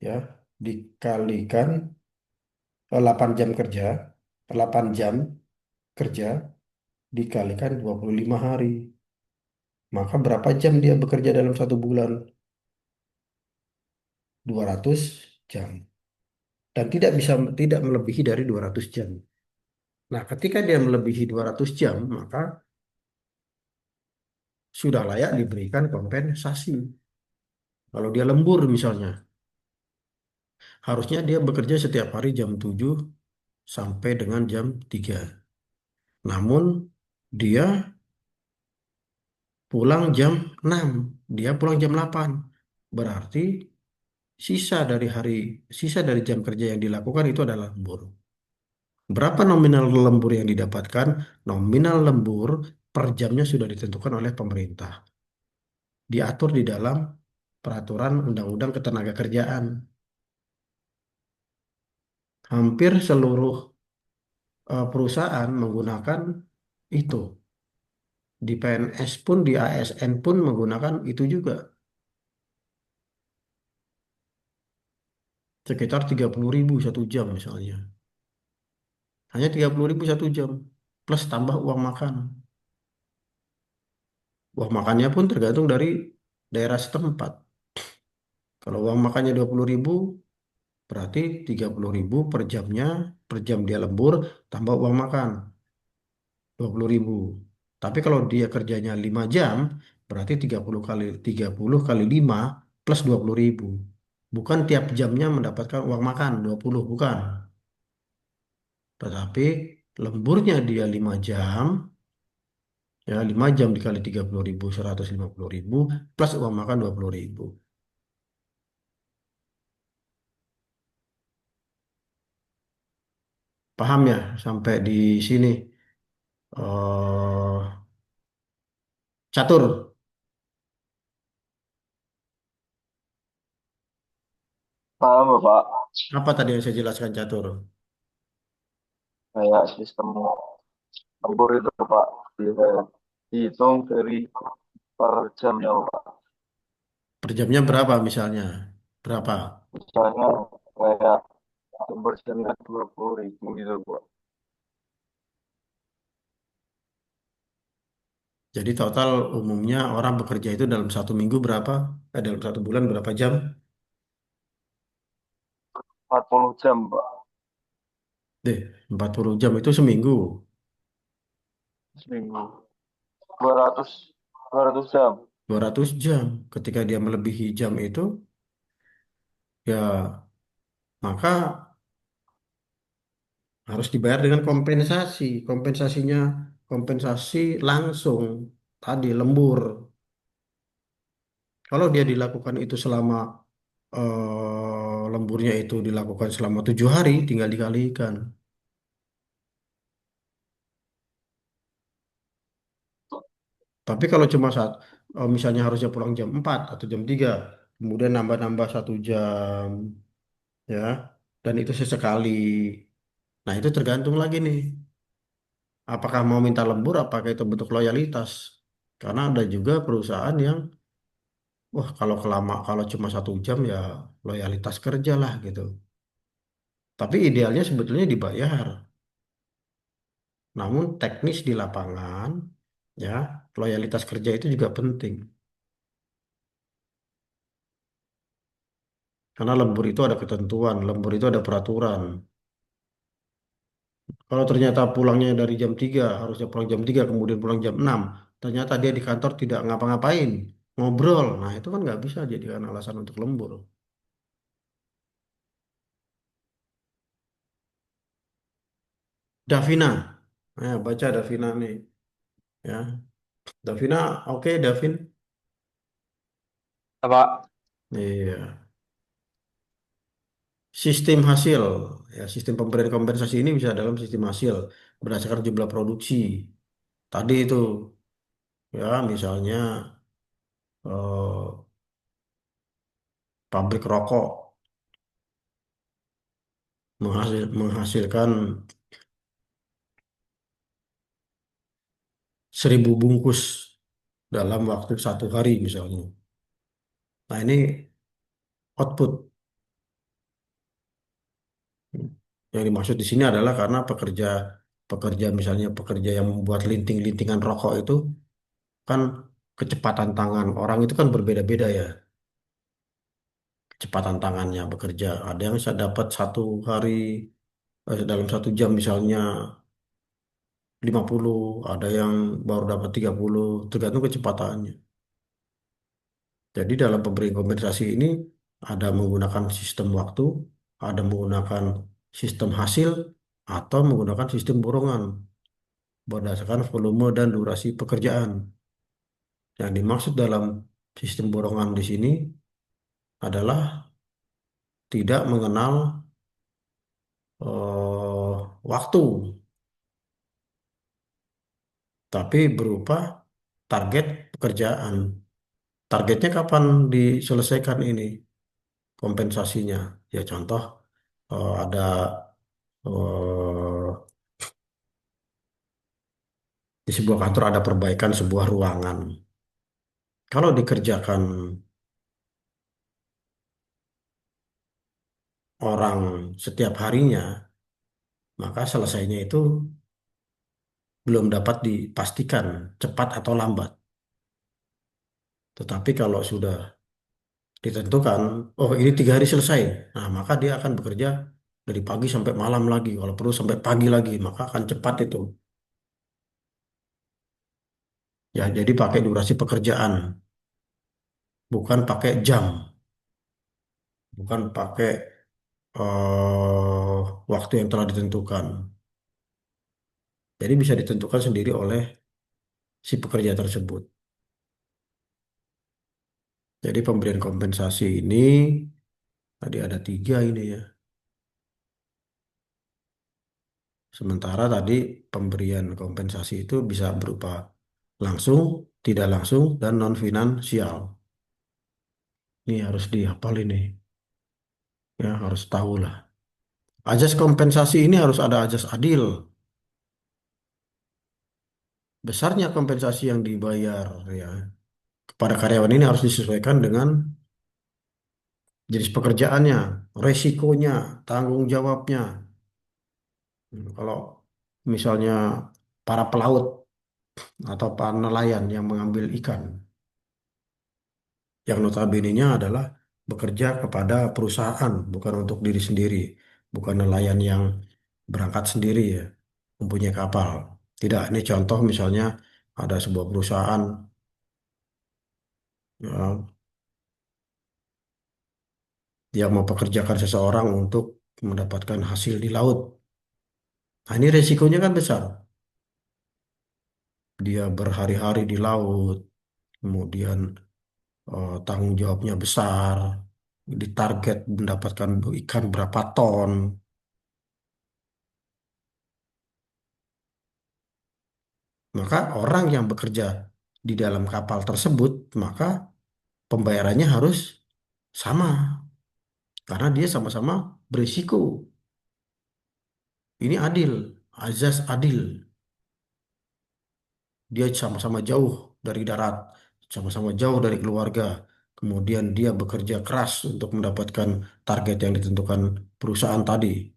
ya dikalikan 8 jam kerja, 8 jam kerja dikalikan 25 hari. Maka berapa jam dia bekerja dalam 1 bulan? 200 jam. Dan tidak melebihi dari 200 jam. Nah, ketika dia melebihi 200 jam, maka sudah layak diberikan kompensasi. Kalau dia lembur misalnya, harusnya dia bekerja setiap hari jam 7 sampai dengan jam 3. Namun dia pulang jam 6, dia pulang jam 8. Berarti sisa dari jam kerja yang dilakukan itu adalah lembur. Berapa nominal lembur yang didapatkan? Nominal lembur per jamnya sudah ditentukan oleh pemerintah. Diatur di dalam peraturan Undang-Undang Ketenagakerjaan. Hampir seluruh perusahaan menggunakan itu. Di PNS pun, di ASN pun menggunakan itu juga. Sekitar 30.000 1 jam misalnya. Hanya 30.000 1 jam. Plus tambah uang makan. Uang makannya pun tergantung dari daerah setempat. Kalau uang makannya 20.000, berarti 30.000 per jamnya, per jam dia lembur, tambah uang makan 20.000. Tapi kalau dia kerjanya 5 jam, berarti 30 kali 5 plus 20.000. Bukan tiap jamnya mendapatkan uang makan 20, bukan. Tetapi lemburnya dia 5 jam, ya 5 jam dikali 30.000, 150.000, plus uang makan 20.000. Paham ya sampai di sini? eh Catur, Paham, Bapak. apa tadi yang saya jelaskan Catur? Kayak sistem lembur itu, Pak. Dihitung dari per jamnya, Pak. Per jamnya berapa misalnya? Berapa? Misalnya kayak lembur jamnya 20.000 gitu, Pak. Jadi total umumnya orang bekerja itu dalam 1 minggu berapa? Dalam 1 bulan berapa jam? 40 jam, Pak. 40 jam itu seminggu. Seminggu. 200 jam. 200 jam. Ketika dia melebihi jam itu, ya maka harus dibayar dengan kompensasi. Kompensasinya kompensasi langsung. Tadi lembur. Kalau dia dilakukan itu selama lemburnya itu dilakukan selama 7 hari, tinggal dikalikan. Tapi kalau cuma misalnya harusnya pulang jam 4 atau jam 3, kemudian nambah-nambah 1 jam, ya, dan itu sesekali. Nah, itu tergantung lagi nih, apakah mau minta lembur, apakah itu bentuk loyalitas. Karena ada juga perusahaan yang, wah kalau cuma 1 jam ya loyalitas kerja lah gitu. Tapi idealnya sebetulnya dibayar. Namun teknis di lapangan, ya, loyalitas kerja itu juga penting. Karena lembur itu ada ketentuan, lembur itu ada peraturan. Kalau ternyata pulangnya dari jam 3, harusnya pulang jam 3, kemudian pulang jam 6, ternyata dia di kantor tidak ngapa-ngapain, ngobrol. Nah, itu kan nggak bisa jadikan alasan untuk lembur. Davina, baca Davina nih, ya. Davina, oke, Davin. Apa? Iya. Sistem hasil, ya sistem pemberian kompensasi ini bisa dalam sistem hasil berdasarkan jumlah produksi. Tadi itu, ya misalnya eh, pabrik rokok menghasilkan 1.000 bungkus dalam waktu 1 hari misalnya. Nah ini output. Yang dimaksud di sini adalah karena pekerja pekerja misalnya pekerja yang membuat linting-lintingan rokok itu kan kecepatan tangan orang itu kan berbeda-beda ya. Kecepatan tangannya bekerja. Ada yang bisa dapat 1 hari dalam 1 jam misalnya 50, ada yang baru dapat 30, tergantung kecepatannya. Jadi dalam pemberian kompensasi ini ada menggunakan sistem waktu, ada menggunakan sistem hasil, atau menggunakan sistem borongan berdasarkan volume dan durasi pekerjaan. Yang dimaksud dalam sistem borongan di sini adalah tidak mengenal waktu, tapi berupa target pekerjaan. Targetnya kapan diselesaikan ini kompensasinya? Ya contoh ada eh, di sebuah kantor ada perbaikan sebuah ruangan. Kalau dikerjakan orang setiap harinya, maka selesainya itu belum dapat dipastikan cepat atau lambat. Tetapi kalau sudah ditentukan, oh ini 3 hari selesai, nah maka dia akan bekerja dari pagi sampai malam lagi. Kalau perlu sampai pagi lagi, maka akan cepat itu. Ya, jadi pakai durasi pekerjaan, bukan pakai jam, bukan pakai waktu yang telah ditentukan. Jadi bisa ditentukan sendiri oleh si pekerja tersebut. Jadi pemberian kompensasi ini tadi ada 3 ini ya. Sementara tadi pemberian kompensasi itu bisa berupa langsung, tidak langsung, dan non finansial. Ini harus dihafal ini, ya harus tahu lah. Ajas kompensasi ini harus ada ajas adil. Besarnya kompensasi yang dibayar ya kepada karyawan ini harus disesuaikan dengan jenis pekerjaannya, resikonya, tanggung jawabnya. Kalau misalnya para pelaut atau para nelayan yang mengambil ikan, yang notabene-nya adalah bekerja kepada perusahaan, bukan untuk diri sendiri, bukan nelayan yang berangkat sendiri ya, mempunyai kapal. Tidak, ini contoh misalnya ada sebuah perusahaan ya, yang mempekerjakan seseorang untuk mendapatkan hasil di laut. Nah, ini resikonya kan besar. Dia berhari-hari di laut, kemudian tanggung jawabnya besar, ditarget mendapatkan ikan berapa ton. Maka orang yang bekerja di dalam kapal tersebut, maka pembayarannya harus sama, karena dia sama-sama berisiko. Ini adil, azas adil. Dia sama-sama jauh dari darat, sama-sama jauh dari keluarga. Kemudian dia bekerja keras untuk mendapatkan target yang ditentukan perusahaan tadi.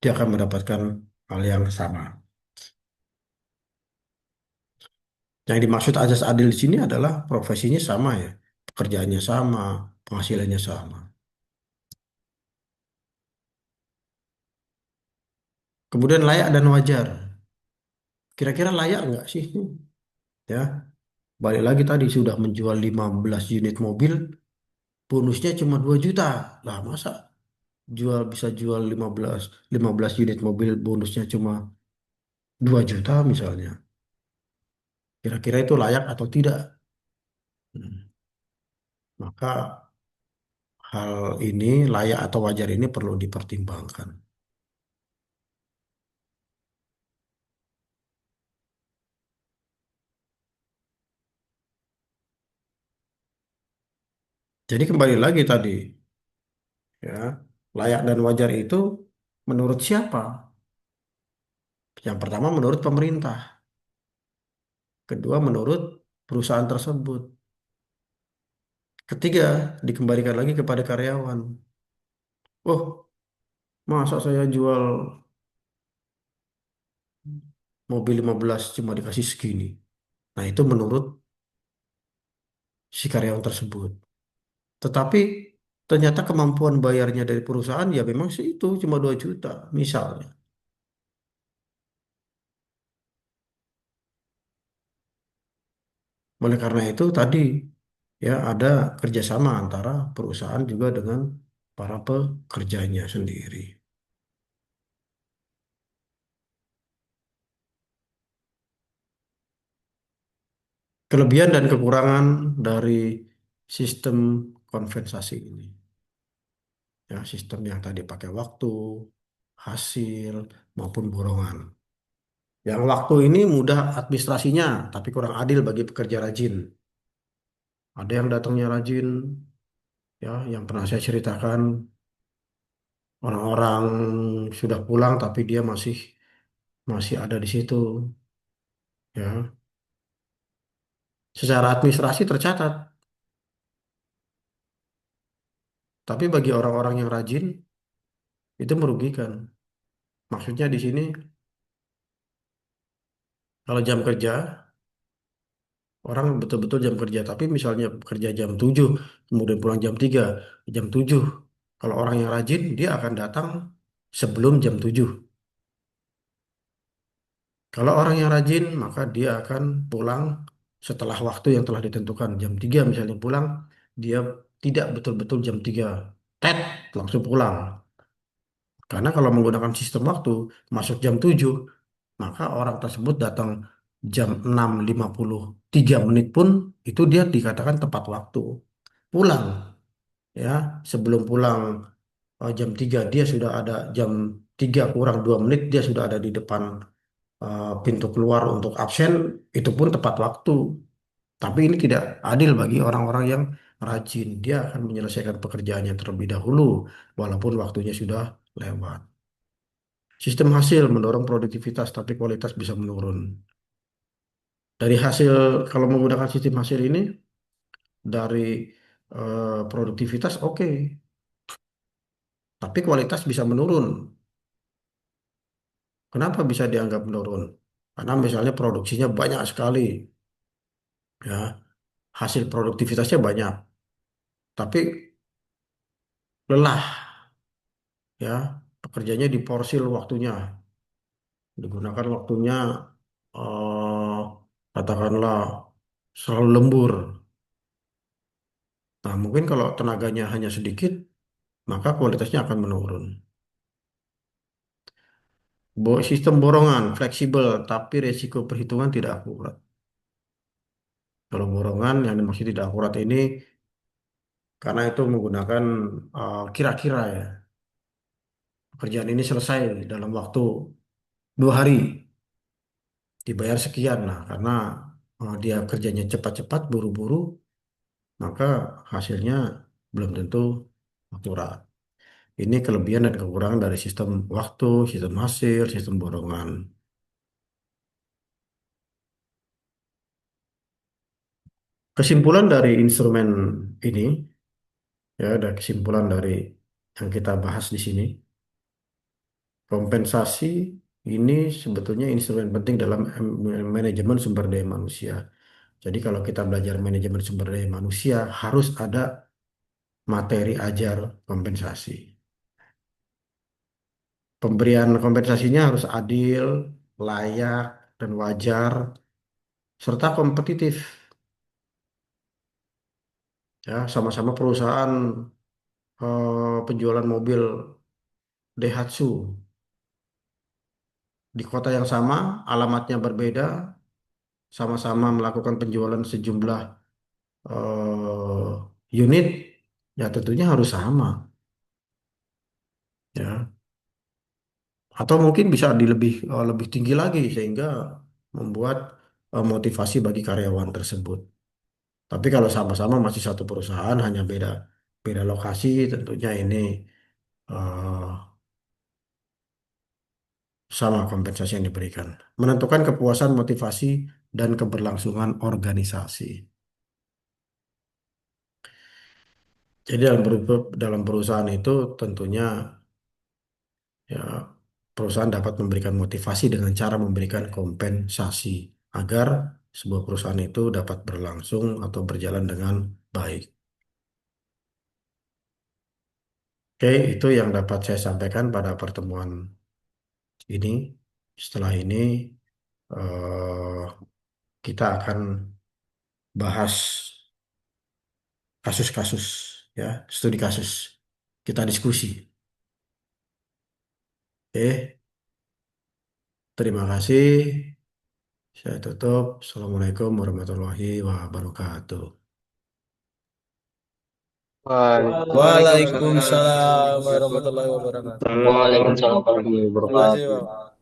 Dia akan mendapatkan hal yang sama. Yang dimaksud azas adil di sini adalah profesinya sama ya, pekerjaannya sama, penghasilannya sama. Kemudian layak dan wajar. Kira-kira layak nggak sih? Ya, balik lagi tadi sudah menjual 15 unit mobil, bonusnya cuma 2 juta. Lah masa bisa jual 15 unit mobil bonusnya cuma 2 juta misalnya. Kira-kira itu layak atau tidak. Hmm. Maka hal ini layak atau wajar ini perlu dipertimbangkan. Jadi kembali lagi tadi, ya, layak dan wajar itu menurut siapa? Yang pertama menurut pemerintah, kedua menurut perusahaan tersebut, ketiga dikembalikan lagi kepada karyawan. Oh, masa saya jual mobil 15 cuma dikasih segini? Nah, itu menurut si karyawan tersebut. Tetapi ternyata kemampuan bayarnya dari perusahaan ya memang sih itu cuma 2 juta misalnya. Oleh karena itu tadi ya ada kerjasama antara perusahaan juga dengan para pekerjanya sendiri. Kelebihan dan kekurangan dari sistem kompensasi ini. Ya, sistem yang tadi pakai waktu, hasil, maupun borongan. Yang waktu ini mudah administrasinya, tapi kurang adil bagi pekerja rajin. Ada yang datangnya rajin, ya, yang pernah saya ceritakan, orang-orang sudah pulang tapi dia masih masih ada di situ, ya. Secara administrasi tercatat, tapi bagi orang-orang yang rajin itu merugikan. Maksudnya di sini kalau jam kerja orang betul-betul jam kerja, tapi misalnya kerja jam 7, kemudian pulang jam 3, jam 7. Kalau orang yang rajin, dia akan datang sebelum jam 7. Kalau orang yang rajin, maka dia akan pulang setelah waktu yang telah ditentukan. Jam 3 misalnya pulang, dia tidak betul-betul jam 3. Tet, langsung pulang. Karena kalau menggunakan sistem waktu, masuk jam 7, maka orang tersebut datang jam 6:53 pun itu dia dikatakan tepat waktu. Pulang, ya, sebelum pulang jam 3 dia sudah ada, jam 3 kurang 2 menit dia sudah ada di depan pintu keluar untuk absen, itu pun tepat waktu. Tapi ini tidak adil bagi orang-orang yang rajin. Dia akan menyelesaikan pekerjaannya terlebih dahulu walaupun waktunya sudah lewat. Sistem hasil mendorong produktivitas tapi kualitas bisa menurun. Dari hasil, kalau menggunakan sistem hasil ini, dari produktivitas oke, tapi kualitas bisa menurun. Kenapa bisa dianggap menurun? Karena misalnya produksinya banyak sekali, ya, hasil produktivitasnya banyak, tapi lelah, ya, pekerjanya diporsil waktunya, digunakan waktunya eh, katakanlah selalu lembur. Nah, mungkin kalau tenaganya hanya sedikit, maka kualitasnya akan menurun. Sistem borongan fleksibel, tapi resiko perhitungan tidak akurat. Kalau borongan yang dimaksud tidak akurat ini karena itu menggunakan kira-kira, ya. Pekerjaan ini selesai dalam waktu 2 hari, dibayar sekian. Nah, karena dia kerjanya cepat-cepat, buru-buru, maka hasilnya belum tentu akurat. Ini kelebihan dan kekurangan dari sistem waktu, sistem hasil, sistem borongan. Kesimpulan dari instrumen ini, ya, ada kesimpulan dari yang kita bahas di sini. Kompensasi ini sebetulnya instrumen penting dalam manajemen sumber daya manusia. Jadi kalau kita belajar manajemen sumber daya manusia, harus ada materi ajar kompensasi. Pemberian kompensasinya harus adil, layak, dan wajar, serta kompetitif. Ya, sama-sama perusahaan penjualan mobil Daihatsu di kota yang sama, alamatnya berbeda, sama-sama melakukan penjualan sejumlah unit, ya tentunya harus sama, ya. Atau mungkin bisa lebih tinggi lagi sehingga membuat motivasi bagi karyawan tersebut. Tapi kalau sama-sama masih satu perusahaan hanya beda beda lokasi, tentunya ini eh, sama kompensasi yang diberikan. Menentukan kepuasan, motivasi, dan keberlangsungan organisasi. Jadi dalam perusahaan itu tentunya ya perusahaan dapat memberikan motivasi dengan cara memberikan kompensasi agar sebuah perusahaan itu dapat berlangsung atau berjalan dengan baik. Oke, itu yang dapat saya sampaikan pada pertemuan ini. Setelah ini eh, kita akan bahas kasus-kasus, ya, studi kasus. Kita diskusi. Oke, terima kasih. Saya tutup. Assalamualaikum warahmatullahi wabarakatuh. Waalaikumsalam Waalaikumsalam warahmatullahi warahmatullahi wabarakatuh. wabarakatuh. Waalaikumsalam warahmatullahi Terima kasih, wabarakatuh. Pak.